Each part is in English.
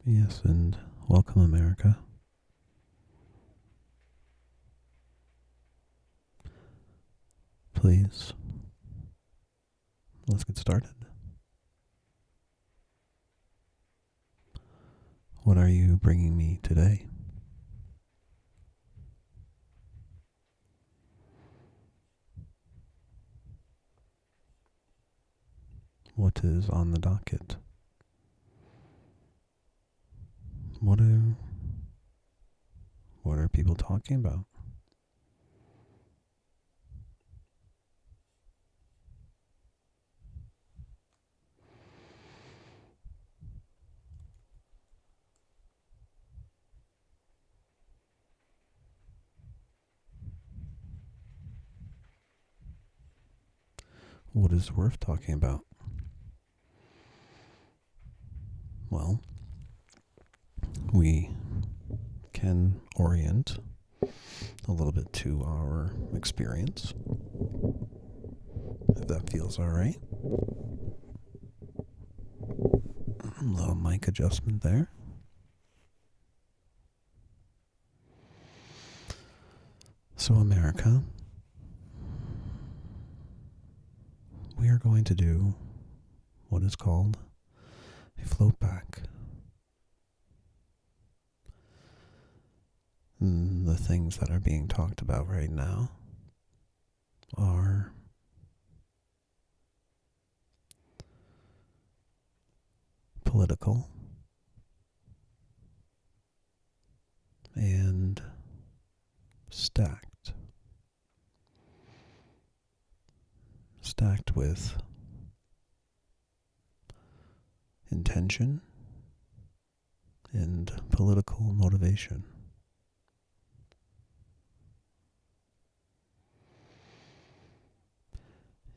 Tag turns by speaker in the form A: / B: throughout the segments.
A: Yes, and welcome, America. Please, let's get started. What are you bringing me today? What is on the docket? What are what are people talking about? What is worth talking about? Well, we can orient a little bit to our experience, if that feels all right. A little mic adjustment there. So, America, we are going to do what is called a float back. The things that are being talked about right now are political and stacked. Stacked with intention and political motivation.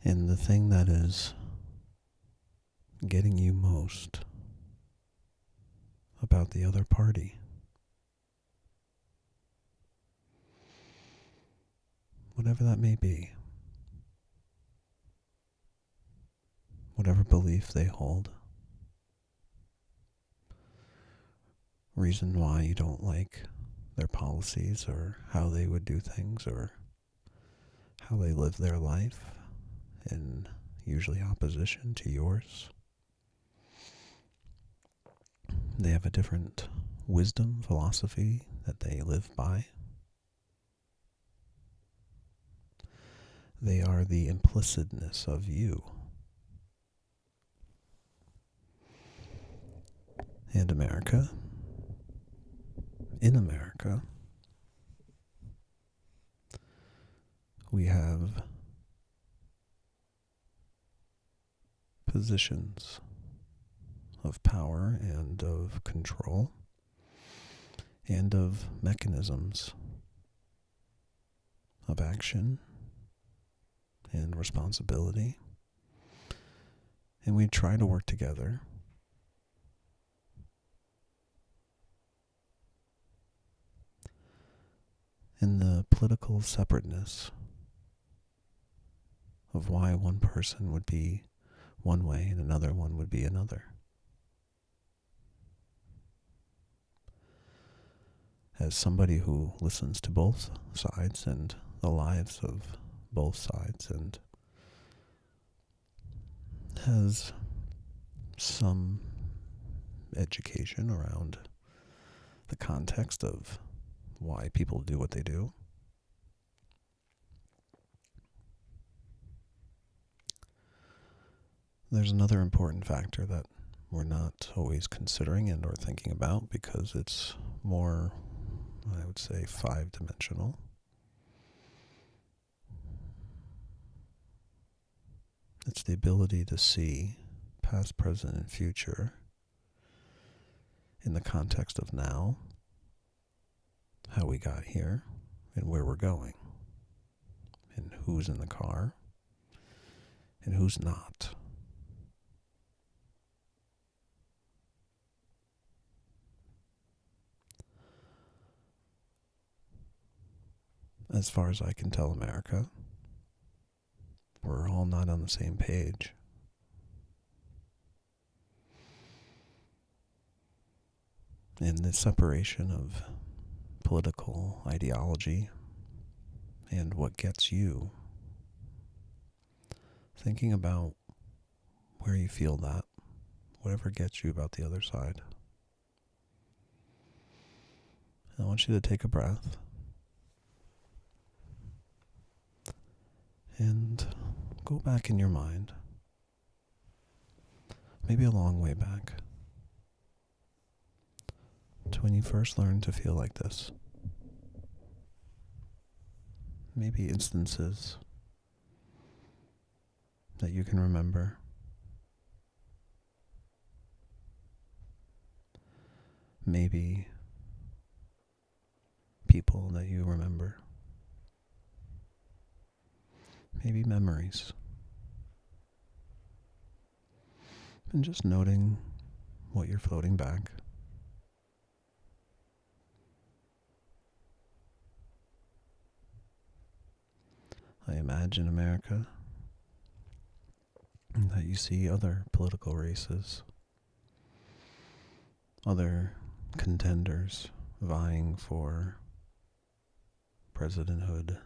A: And the thing that is getting you most about the other party, whatever that may be, whatever belief they hold, reason why you don't like their policies or how they would do things or how they live their life, in usually opposition to yours. They have a different wisdom, philosophy that they live by. They are the implicitness of you. And America, in America, we have positions of power and of control and of mechanisms of action and responsibility. And we try to work together in the political separateness of why one person would be one way and another one would be another. As somebody who listens to both sides and the lives of both sides and has some education around the context of why people do what they do, there's another important factor that we're not always considering and or thinking about because it's more, I would say, 5-dimensional. It's the ability to see past, present, and future in the context of now, how we got here, and where we're going, and who's in the car, and who's not. As far as I can tell, America, we're all not on the same page. in the separation of political ideology and what gets you, thinking about where you feel that, whatever gets you about the other side. I want you to take a breath and go back in your mind, maybe a long way back, to when you first learned to feel like this. Maybe instances that you can remember. Maybe people that you remember. Maybe memories. And just noting what you're floating back. I imagine America, that you see other political races, other contenders vying for presidenthood.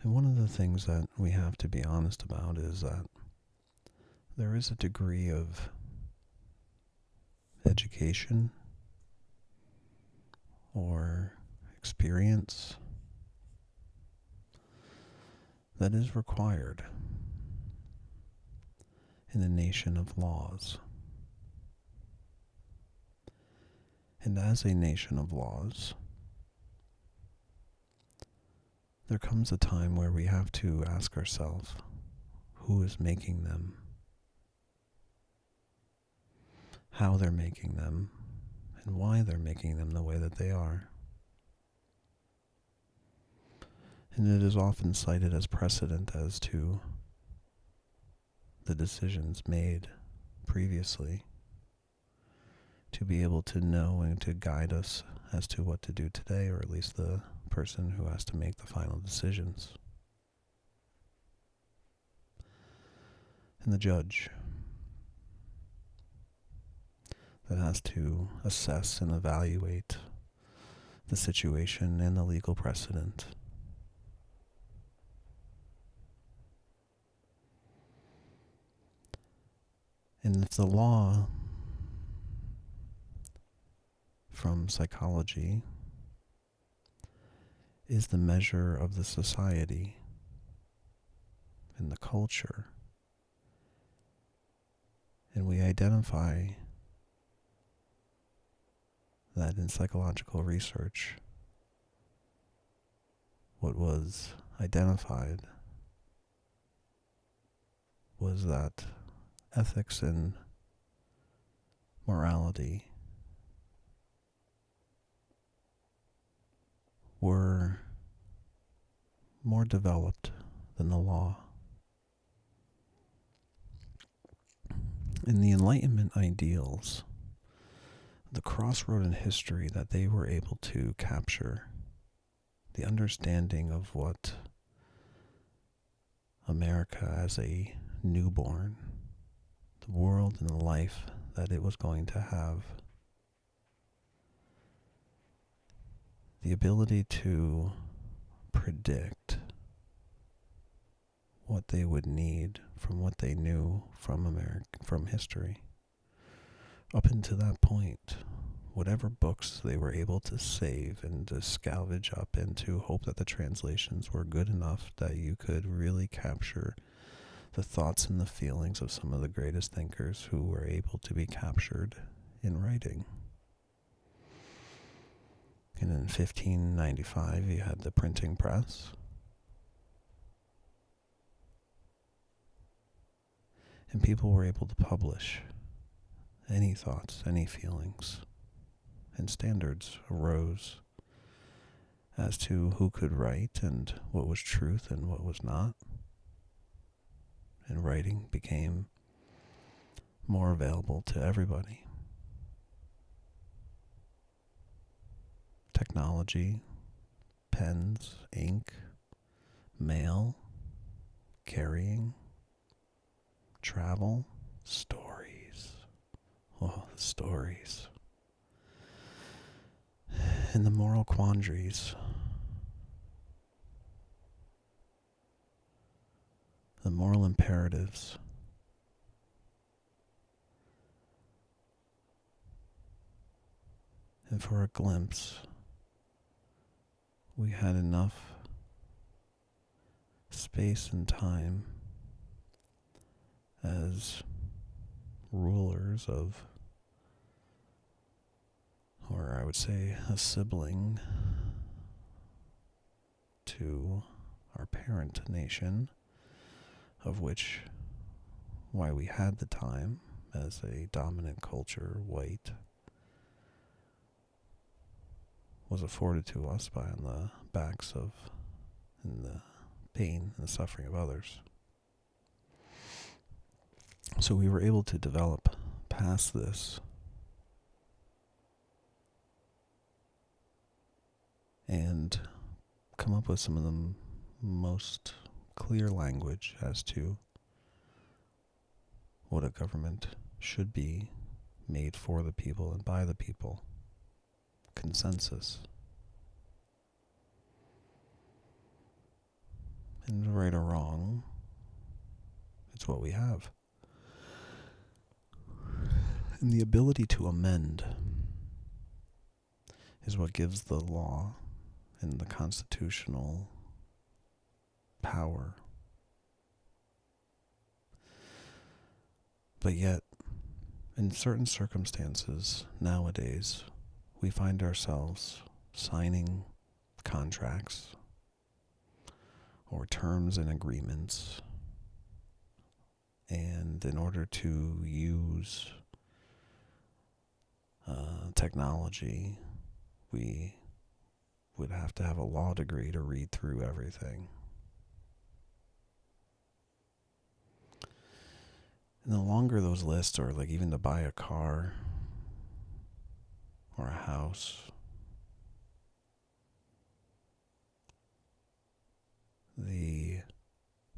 A: And one of the things that we have to be honest about is that there is a degree of education or experience that is required in a nation of laws. And as a nation of laws, there comes a time where we have to ask ourselves, who is making them? How they're making them? And why they're making them the way that they are. And it is often cited as precedent as to the decisions made previously to be able to know and to guide us as to what to do today, or at least the person who has to make the final decisions. And the judge that has to assess and evaluate the situation and the legal precedent. And if the law from psychology is the measure of the society and the culture, and we identify that in psychological research, what was identified was that ethics and morality were more developed than the law. In the Enlightenment ideals, the crossroad in history that they were able to capture, the understanding of what America as a newborn, the world and the life that it was going to have, the ability to predict what they would need from what they knew from America, from history. Up until that point, whatever books they were able to save and to salvage up and to hope that the translations were good enough that you could really capture the thoughts and the feelings of some of the greatest thinkers who were able to be captured in writing. And in 1595, you had the printing press. And people were able to publish any thoughts, any feelings. And standards arose as to who could write and what was truth and what was not. And writing became more available to everybody. Technology, pens, ink, mail, carrying, travel, stories. Oh, the stories. And the moral quandaries. The moral imperatives. And for a glimpse, we had enough space and time as rulers of, or I would say a sibling to our parent nation, of which, why we had the time as a dominant culture, white, was afforded to us by on the backs of and the pain and the suffering of others. So we were able to develop past this and come up with some of the most clear language as to what a government should be, made for the people and by the people. Consensus. And right or wrong, it's what we have. And the ability to amend is what gives the law and the constitutional power. But yet, in certain circumstances nowadays, we find ourselves signing contracts or terms and agreements, and in order to use technology, we would have to have a law degree to read through everything. And the longer those lists, or like even to buy a car or a house, the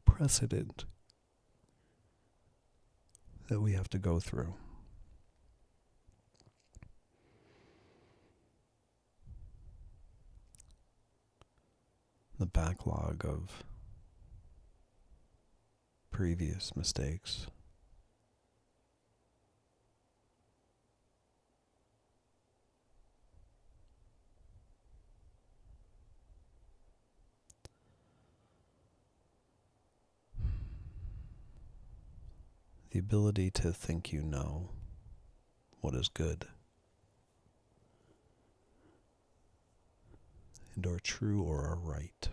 A: precedent that we have to go through. The backlog of previous mistakes. The ability to think you know what is good and are true or are right.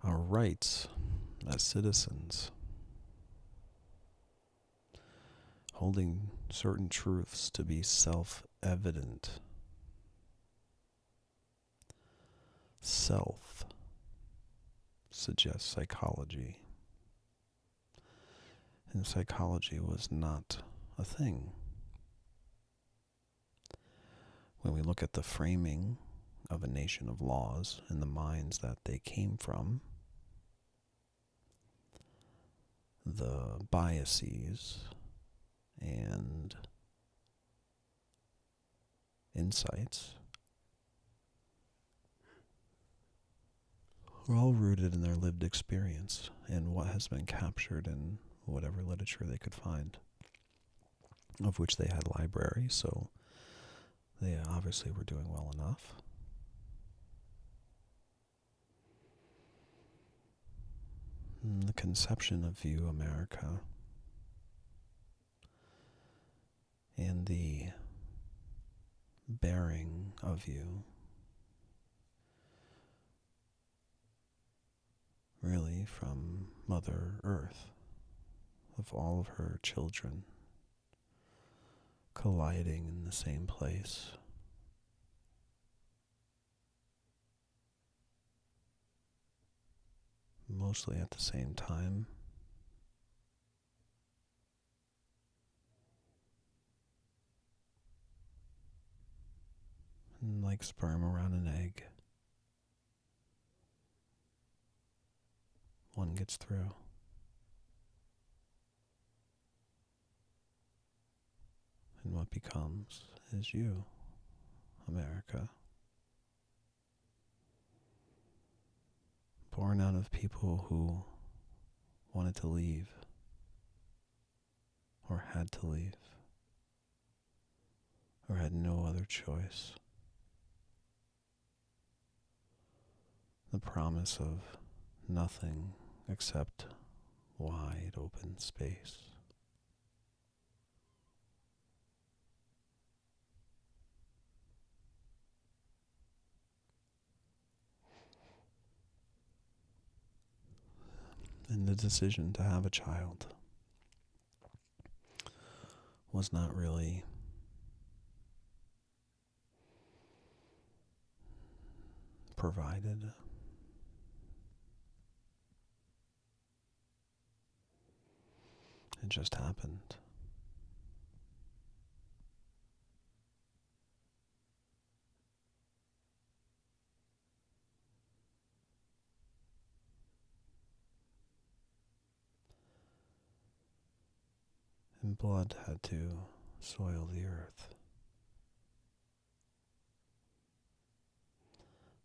A: Our rights as citizens, holding certain truths to be self-evident. Self suggests psychology. And psychology was not a thing. When we look at the framing of a nation of laws and the minds that they came from, the biases and insights are all rooted in their lived experience and what has been captured in whatever literature they could find, of which they had libraries, so they obviously were doing well enough. And the conception of View America and the bearing of you really from Mother Earth, of all of her children colliding in the same place. Mostly at the same time. And like sperm around an egg. one gets through. And what becomes is you, America. Born out of people who wanted to leave, or had to leave, or had no other choice. The promise of nothing except wide open space. And the decision to have a child was not really provided. It just happened. And blood had to soil the earth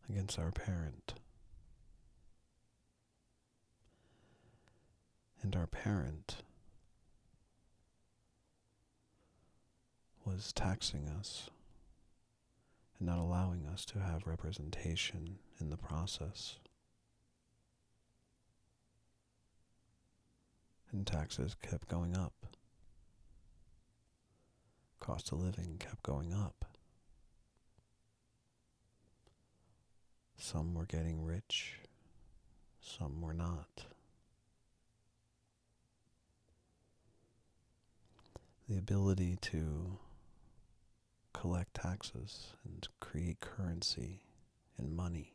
A: against our parent. And our parent was taxing us and not allowing us to have representation in the process. And taxes kept going up. Cost of living kept going up. Some were getting rich, some were not. The ability to collect taxes and create currency and money,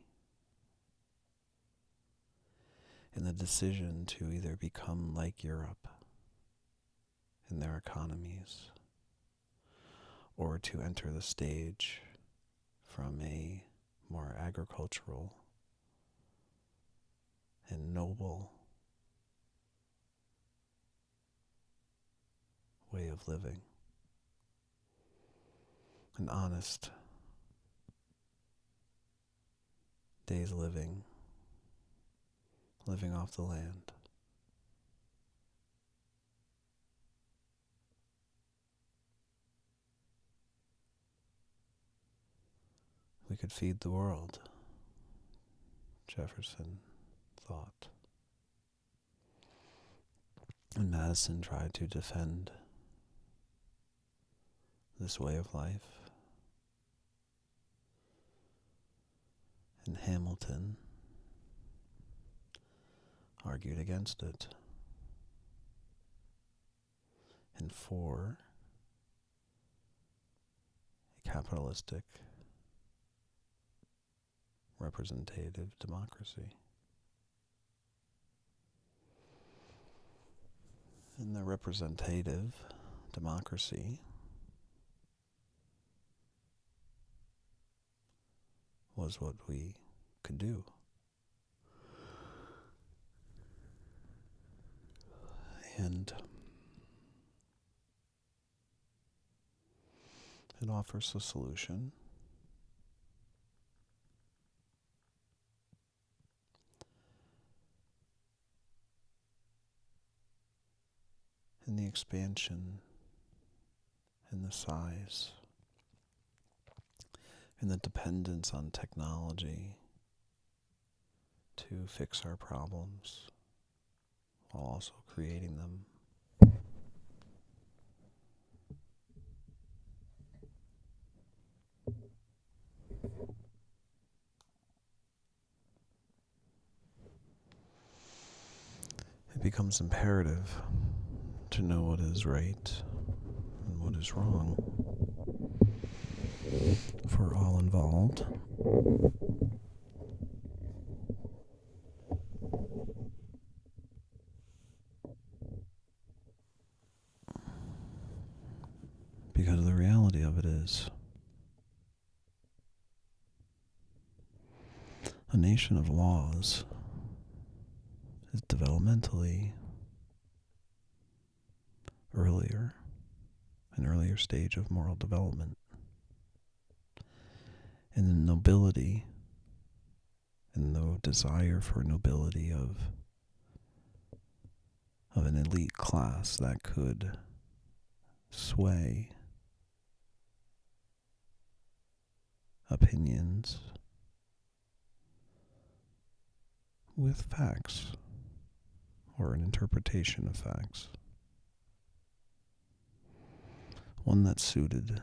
A: and the decision to either become like Europe in their economies, or to enter the stage from a more agricultural and noble way of living. An honest day's living off the land. We could feed the world, Jefferson thought. And Madison tried to defend this way of life. And Hamilton argued against it. And for a capitalistic representative democracy. In the representative democracy was what we could do. And it offers a solution. In the expansion, in the size, in the dependence on technology to fix our problems while also creating them. It becomes imperative to know what is right and what is wrong for all involved. Because the reality of it is, a nation of laws is developmentally earlier, an earlier stage of moral development. And the nobility and the desire for nobility of an elite class that could sway opinions with facts or an interpretation of facts, one that suited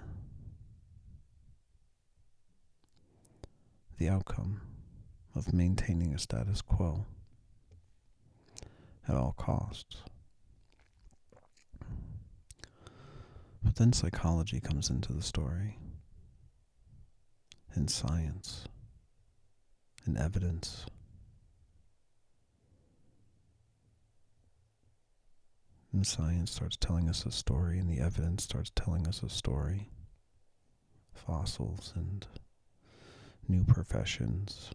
A: the outcome of maintaining a status quo at all costs. But then psychology comes into the story, and science, and evidence. And science starts telling us a story, and the evidence starts telling us a story. Fossils and new professions.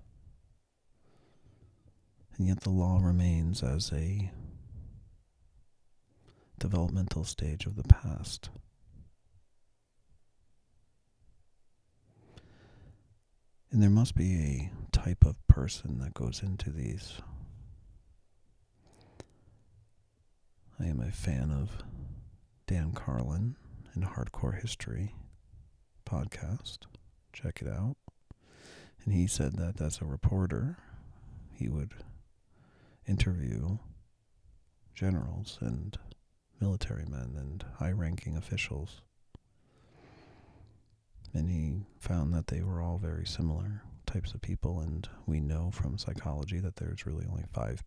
A: And yet the law remains as a developmental stage of the past. And there must be a type of person that goes into these. I am a fan of Dan Carlin and Hardcore History podcast. Check it out. And he said that as a reporter, he would interview generals and military men and high-ranking officials. And he found that they were all very similar types of people, and we know from psychology that there's really only 5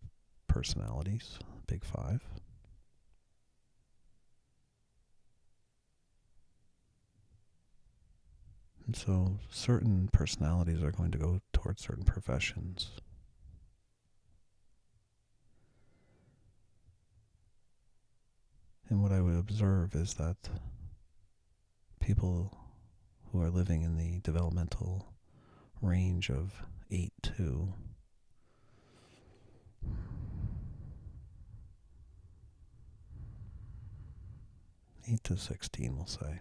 A: personalities, big 5. And so certain personalities are going to go towards certain professions. And what I would observe is that people who are living in the developmental range of 8 to 16, we'll say.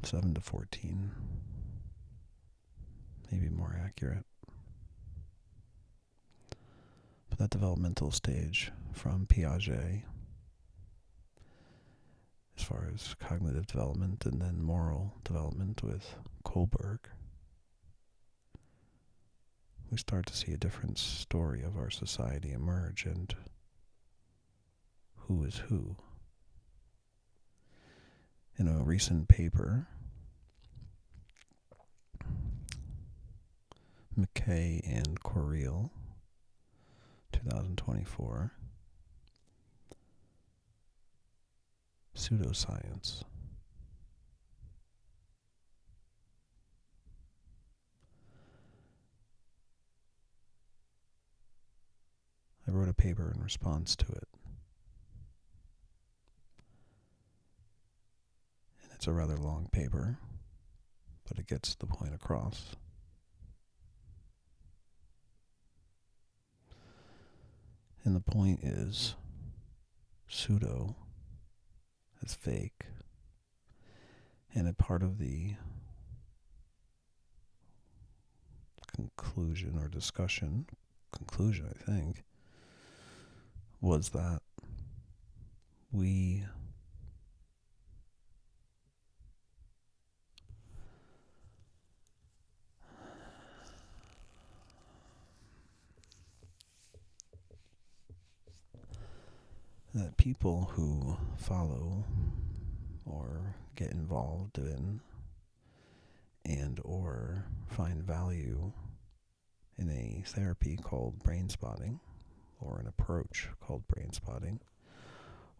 A: 7 to 14, maybe more accurate. But that developmental stage from Piaget, as far as cognitive development, and then moral development with Kohlberg, we start to see a different story of our society emerge and who is who. In a recent paper, McKay and Correal, 2024, Pseudoscience. I wrote a paper in response to it. And it's a rather long paper, but it gets the point across. And the point is, pseudo is fake. And a part of the conclusion, I think, was that that people who follow or get involved in and or find value in a therapy called brain spotting, or an approach called brain spotting,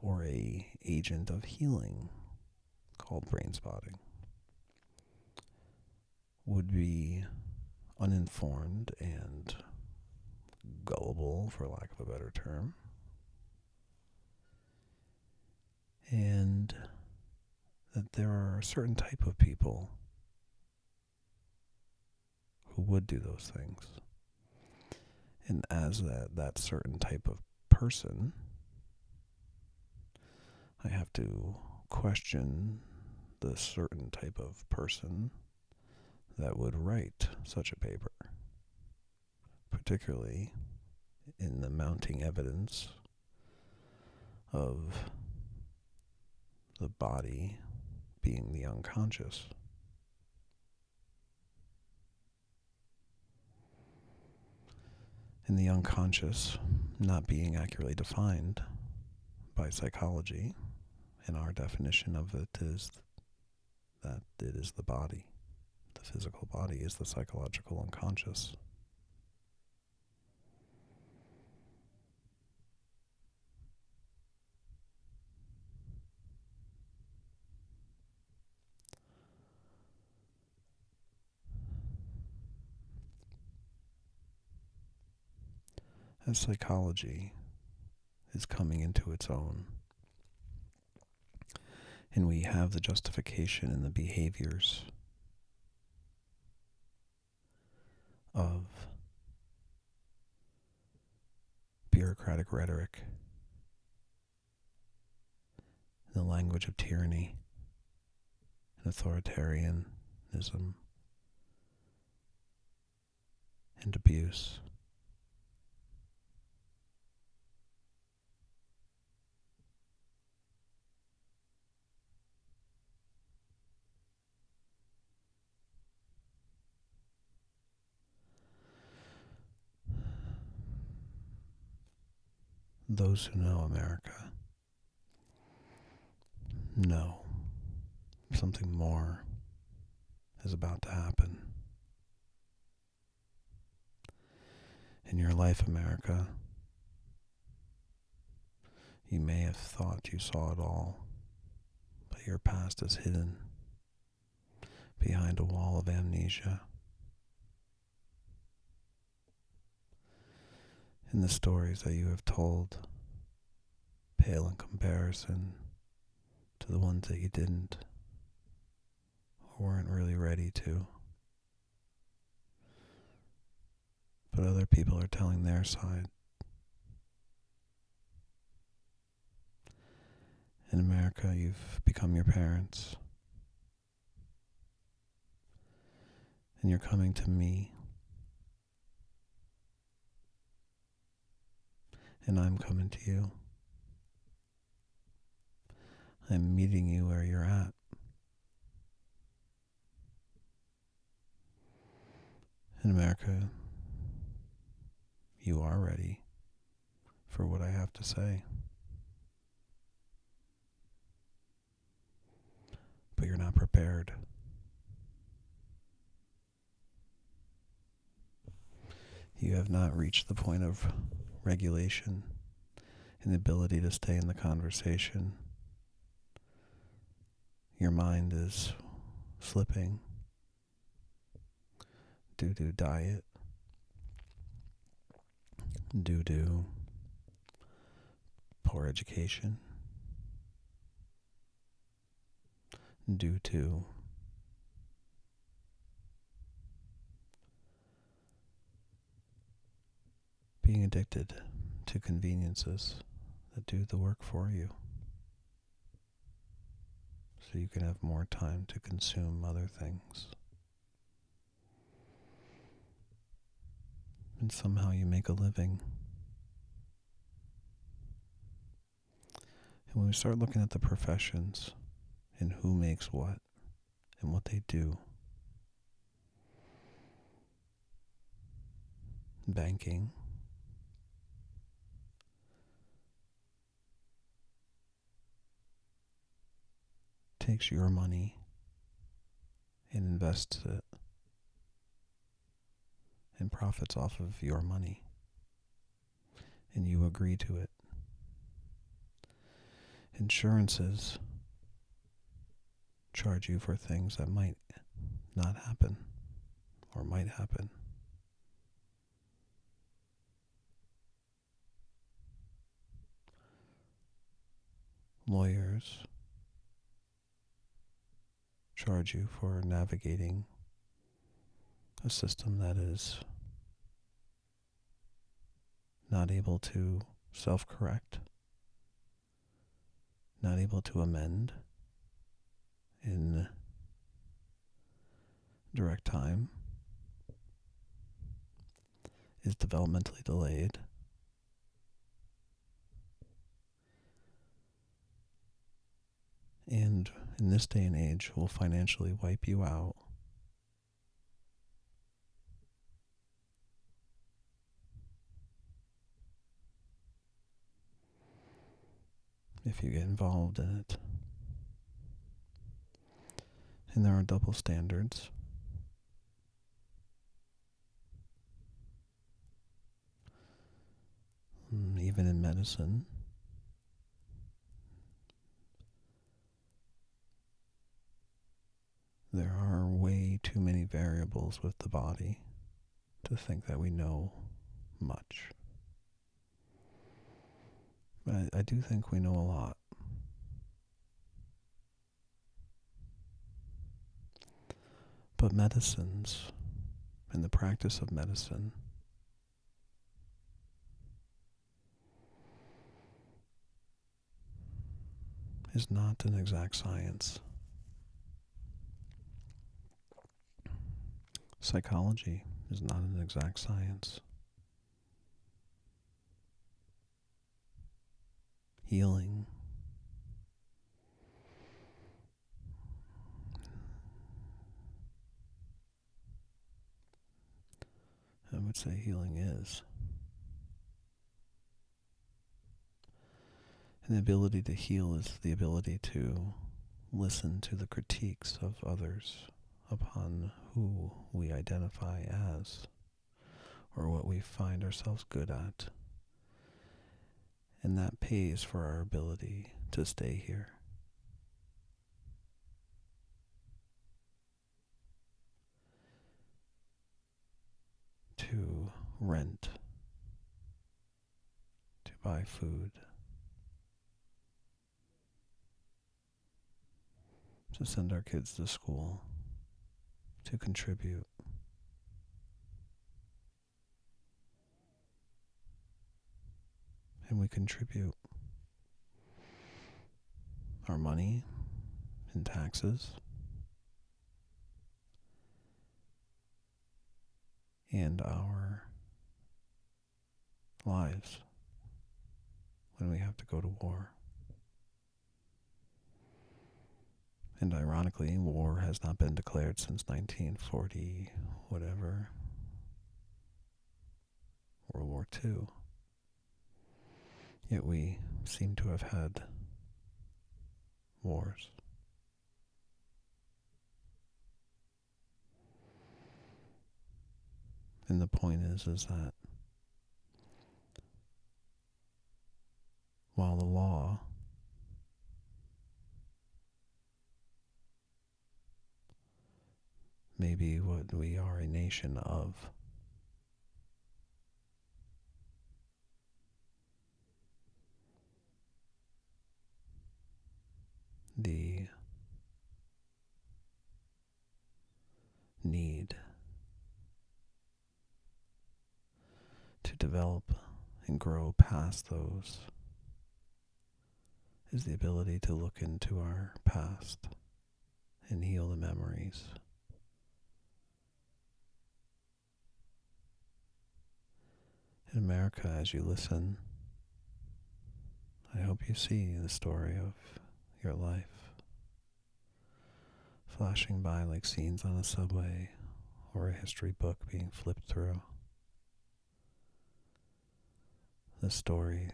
A: or a agent of healing called brain spotting, would be uninformed and gullible, for lack of a better term, and that there are a certain type of people who would do those things. And as that certain type of person, I have to question the certain type of person that would write such a paper, particularly in the mounting evidence of the body being the unconscious. And the unconscious not being accurately defined by psychology, and our definition of it is that it is the body. The physical body is the psychological unconscious. As psychology is coming into its own, and we have the justification in the behaviors of bureaucratic rhetoric, the language of tyranny and authoritarianism and abuse. Those who know America know something more is about to happen. In your life, America, you may have thought you saw it all, but your past is hidden behind a wall of amnesia. And the stories that you have told pale in comparison to the ones that you didn't or weren't really ready to. But other people are telling their side. In America, you've become your parents. And you're coming to me. And I'm coming to you. I'm meeting you where you're at. In America, you are ready for what I have to say. But you're not prepared. You have not reached the point of regulation and the ability to stay in the conversation. Your mind is slipping due to diet, due to poor education, due to being addicted to conveniences that do the work for you, so you can have more time to consume other things. And somehow you make a living. And when we start looking at the professions and who makes what and what they do, banking, takes your money and invests it and profits off of your money, and you agree to it. Insurances charge you for things that might not happen or might happen. Lawyers charge you for navigating a system that is not able to self-correct, not able to amend in direct time, is developmentally delayed, and in this day and age will financially wipe you out if you get involved in it. And there are double standards. Even in medicine, there are way too many variables with the body to think that we know much. But I do think we know a lot. But medicines and the practice of medicine is not an exact science. Psychology is not an exact science. Healing I would say healing is. And the ability to heal is the ability to listen to the critiques of others upon who we identify as, or what we find ourselves good at. And that pays for our ability to stay here. To rent, to buy food, to send our kids to school, to contribute. And we contribute our money in taxes and our lives when we have to go to war. And ironically, war has not been declared since 1940, whatever, World War II. Yet we seem to have had wars. And the point is that while the law may be what we are a nation of, the need to develop and grow past those is the ability to look into our past and heal the memories. In America, as you listen, I hope you see the story of your life flashing by like scenes on a subway or a history book being flipped through. The story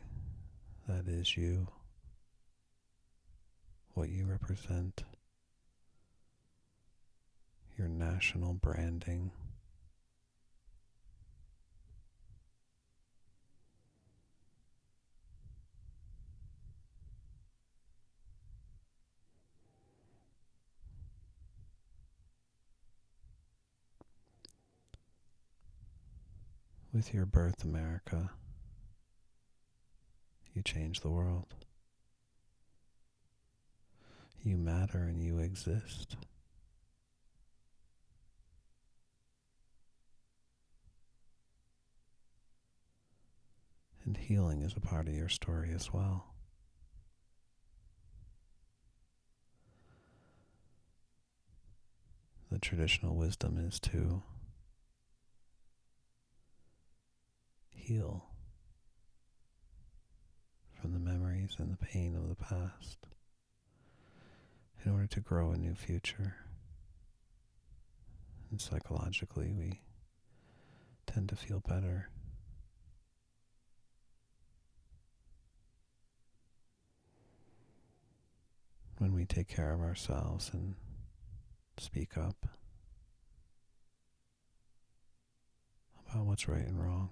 A: that is you, what you represent, your national branding, with your birth, America, you change the world. You matter and you exist. And healing is a part of your story as well. The traditional wisdom is to heal from the memories and the pain of the past in order to grow a new future. And psychologically, we tend to feel better when we take care of ourselves and speak up about what's right and wrong.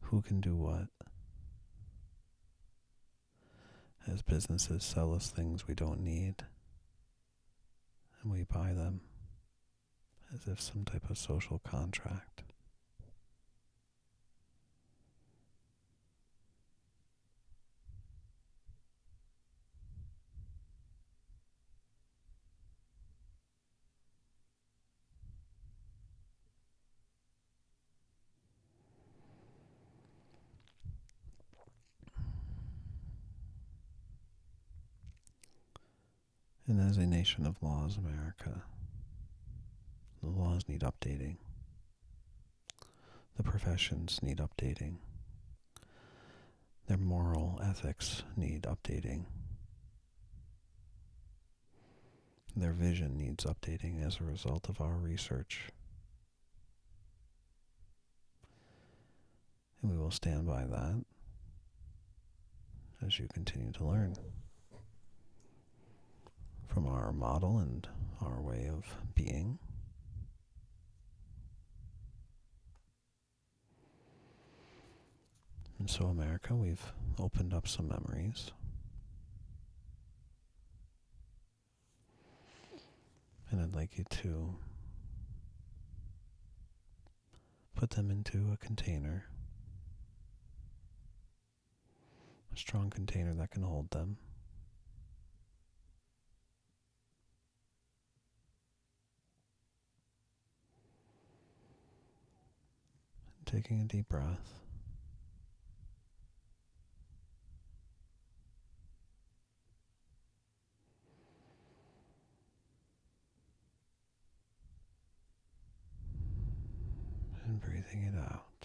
A: Who can do what? As businesses sell us things we don't need, and we buy them as if some type of social contract. And as a nation of laws, America, the laws need updating. The professions need updating. Their moral ethics need updating. Their vision needs updating as a result of our research. And we will stand by that as you continue to learn from our model and our way of being. And so, America, we've opened up some memories. And I'd like you to put them into a container, a strong container that can hold them. Taking a deep breath. And breathing it out.